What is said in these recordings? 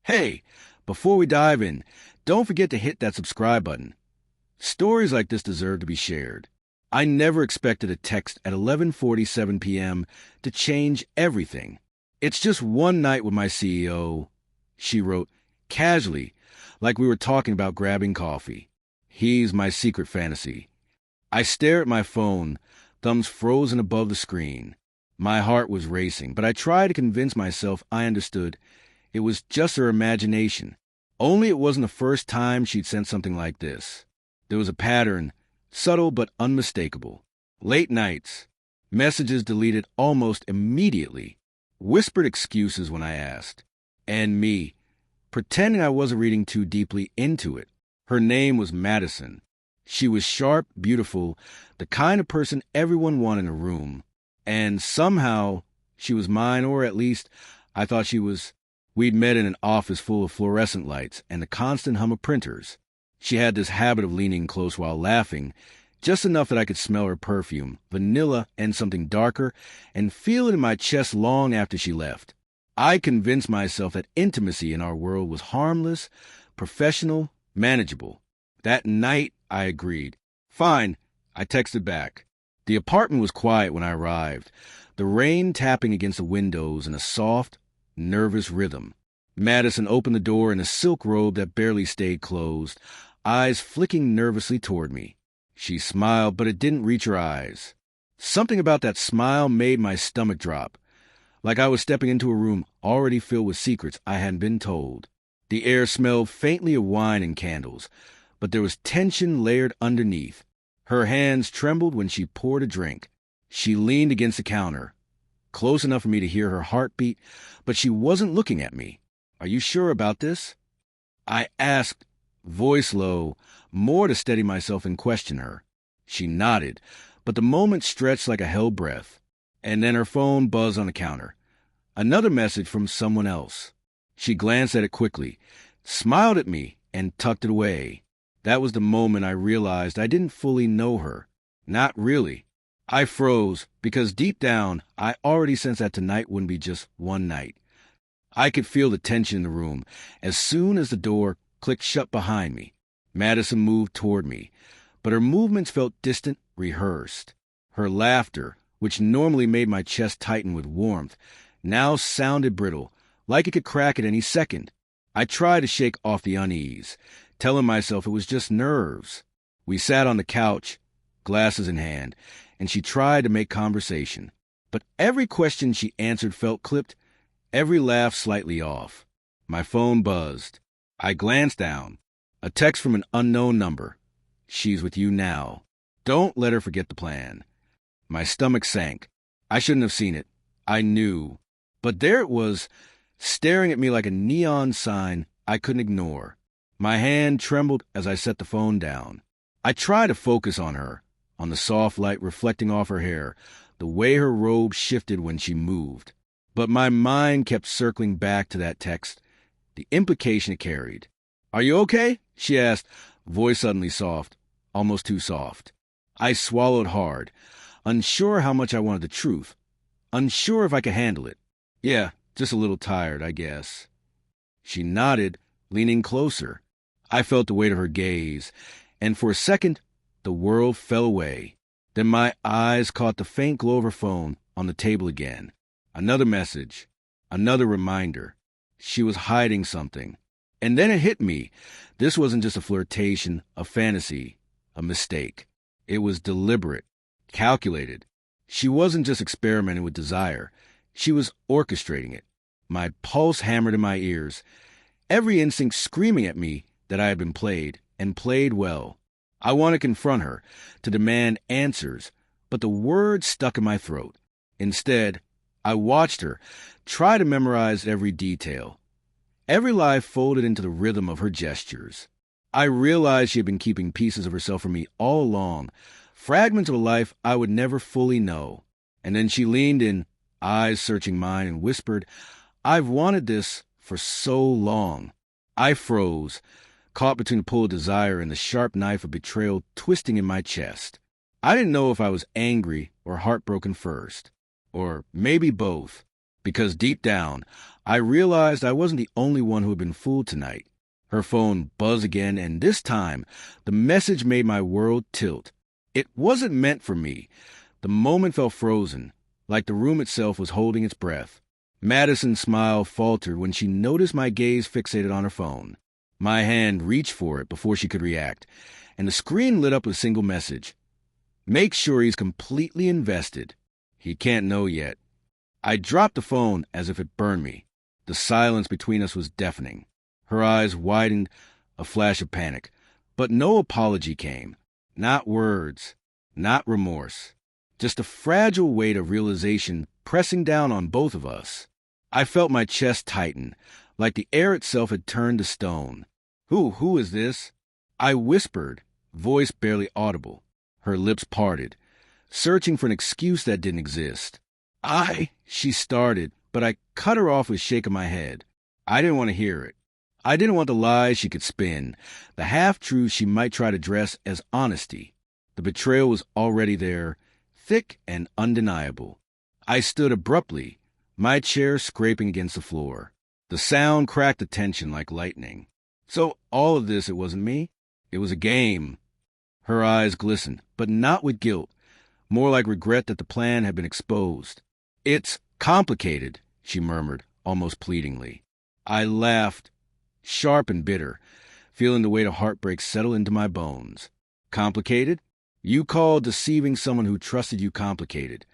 Hey, before we dive in, don't forget to hit that subscribe button. Stories like this deserve to be shared. I never expected a text at 11:47 p.m. to change everything. It's just one night with my CEO, she wrote, casually, like we were talking about grabbing coffee. He's my secret fantasy. I stare at my phone, thumbs frozen above the screen. My heart was racing, but I tried to convince myself I understood. It was just her imagination. Only it wasn't the first time she'd sent something like this. There was a pattern, subtle but unmistakable. Late nights, messages deleted almost immediately, whispered excuses when I asked, and me, pretending I wasn't reading too deeply into it. Her name was Madison. She was sharp, beautiful, the kind of person everyone wanted in a room. And somehow, she was mine, or at least, I thought she was. We'd met in an office full of fluorescent lights and the constant hum of printers. She had this habit of leaning close while laughing, just enough that I could smell her perfume, vanilla and something darker, and feel it in my chest long after she left. I convinced myself that intimacy in our world was harmless, professional, manageable. That night, I agreed. Fine, I texted back. The apartment was quiet when I arrived, the rain tapping against the windows in a soft, nervous rhythm. Madison opened the door in a silk robe that barely stayed closed, eyes flicking nervously toward me. She smiled, but it didn't reach her eyes. Something about that smile made my stomach drop, like I was stepping into a room already filled with secrets I hadn't been told. The air smelled faintly of wine and candles, but there was tension layered underneath. Her hands trembled when she poured a drink. She leaned against the counter, close enough for me to hear her heartbeat, but she wasn't looking at me. "Are you sure about this?" I asked, voice low, more to steady myself and question her. She nodded, but the moment stretched like a held breath. And then her phone buzzed on the counter. Another message from someone else. She glanced at it quickly, smiled at me, and tucked it away. That was the moment I realized I didn't fully know her. Not really. I froze, because deep down, I already sensed that tonight wouldn't be just one night. I could feel the tension in the room. As soon as the door clicked shut behind me, Madison moved toward me, but her movements felt distant, rehearsed. Her laughter, which normally made my chest tighten with warmth, now sounded brittle, like it could crack at any second. I tried to shake off the unease, telling myself it was just nerves. We sat on the couch, glasses in hand, and she tried to make conversation. But every question she answered felt clipped, every laugh slightly off. My phone buzzed. I glanced down. A text from an unknown number. "She's with you now. Don't let her forget the plan." My stomach sank. I shouldn't have seen it. I knew. But there it was, staring at me like a neon sign I couldn't ignore. My hand trembled as I set the phone down. I tried to focus on her, on the soft light reflecting off her hair, the way her robe shifted when she moved. But my mind kept circling back to that text, the implication it carried. "Are you okay?" she asked, voice suddenly soft, almost too soft. I swallowed hard, unsure how much I wanted the truth, unsure if I could handle it. "Yeah, just a little tired, I guess." She nodded, leaning closer. I felt the weight of her gaze, and for a second, the world fell away. Then my eyes caught the faint glow of her phone on the table again. Another message, another reminder. She was hiding something. And then it hit me. This wasn't just a flirtation, a fantasy, a mistake. It was deliberate, calculated. She wasn't just experimenting with desire. She was orchestrating it. My pulse hammered in my ears, every instinct screaming at me that I had been played, and played well. I wanted to confront her, to demand answers, but the words stuck in my throat. Instead, I watched her, try to memorize every detail. Every lie folded into the rhythm of her gestures. I realized she had been keeping pieces of herself from me all along, fragments of a life I would never fully know. And then she leaned in, eyes searching mine, and whispered, "I've wanted this for so long." I froze, caught between the pull of desire and the sharp knife of betrayal twisting in my chest. I didn't know if I was angry or heartbroken first, or maybe both, because deep down, I realized I wasn't the only one who had been fooled tonight. Her phone buzzed again, and this time, the message made my world tilt. It wasn't meant for me. The moment felt frozen, like the room itself was holding its breath. Madison's smile faltered when she noticed my gaze fixated on her phone. My hand reached for it before she could react, and the screen lit up with a single message. Make sure he's completely invested. He can't know yet. I dropped the phone as if it burned me. The silence between us was deafening. Her eyes widened, a flash of panic. But no apology came. Not words. Not remorse. Just a fragile weight of realization pressing down on both of us. I felt my chest tighten, like the air itself had turned to stone. Who is this? I whispered, voice barely audible. Her lips parted, searching for an excuse that didn't exist. She started, but I cut her off with a shake of my head. I didn't want to hear it. I didn't want the lies she could spin, the half-truths she might try to dress as honesty. The betrayal was already there, thick and undeniable. I stood abruptly, my chair scraping against the floor. The sound cracked the tension like lightning. So all of this, it wasn't me? It was a game. Her eyes glistened, but not with guilt, more like regret that the plan had been exposed. It's complicated, she murmured, almost pleadingly. I laughed, sharp and bitter, feeling the weight of heartbreak settle into my bones. Complicated? You call deceiving someone who trusted you complicated.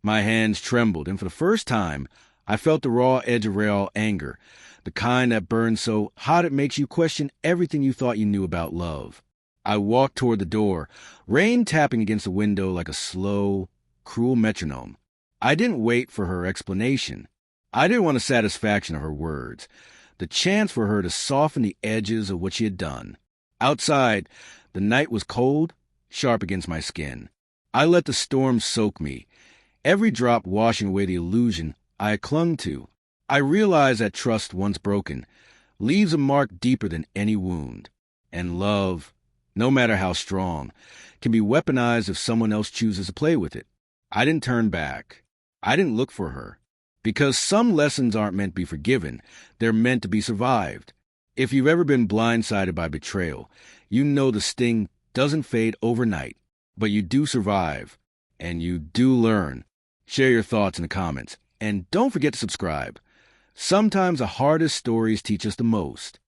My hands trembled, and for the first time, I felt the raw edge of real anger, the kind that burns so hot it makes you question everything you thought you knew about love. I walked toward the door, rain tapping against the window like a slow, cruel metronome. I didn't wait for her explanation. I didn't want the satisfaction of her words, the chance for her to soften the edges of what she had done. Outside, the night was cold, sharp against my skin. I let the storm soak me, every drop washing away the illusion I had clung to. I realized that trust, once broken, leaves a mark deeper than any wound. And love, no matter how strong, can be weaponized if someone else chooses to play with it. I didn't turn back. I didn't look for her. Because some lessons aren't meant to be forgiven, they're meant to be survived. If you've ever been blindsided by betrayal, you know the sting doesn't fade overnight, but you do survive, and you do learn. Share your thoughts in the comments, and don't forget to subscribe. Sometimes the hardest stories teach us the most.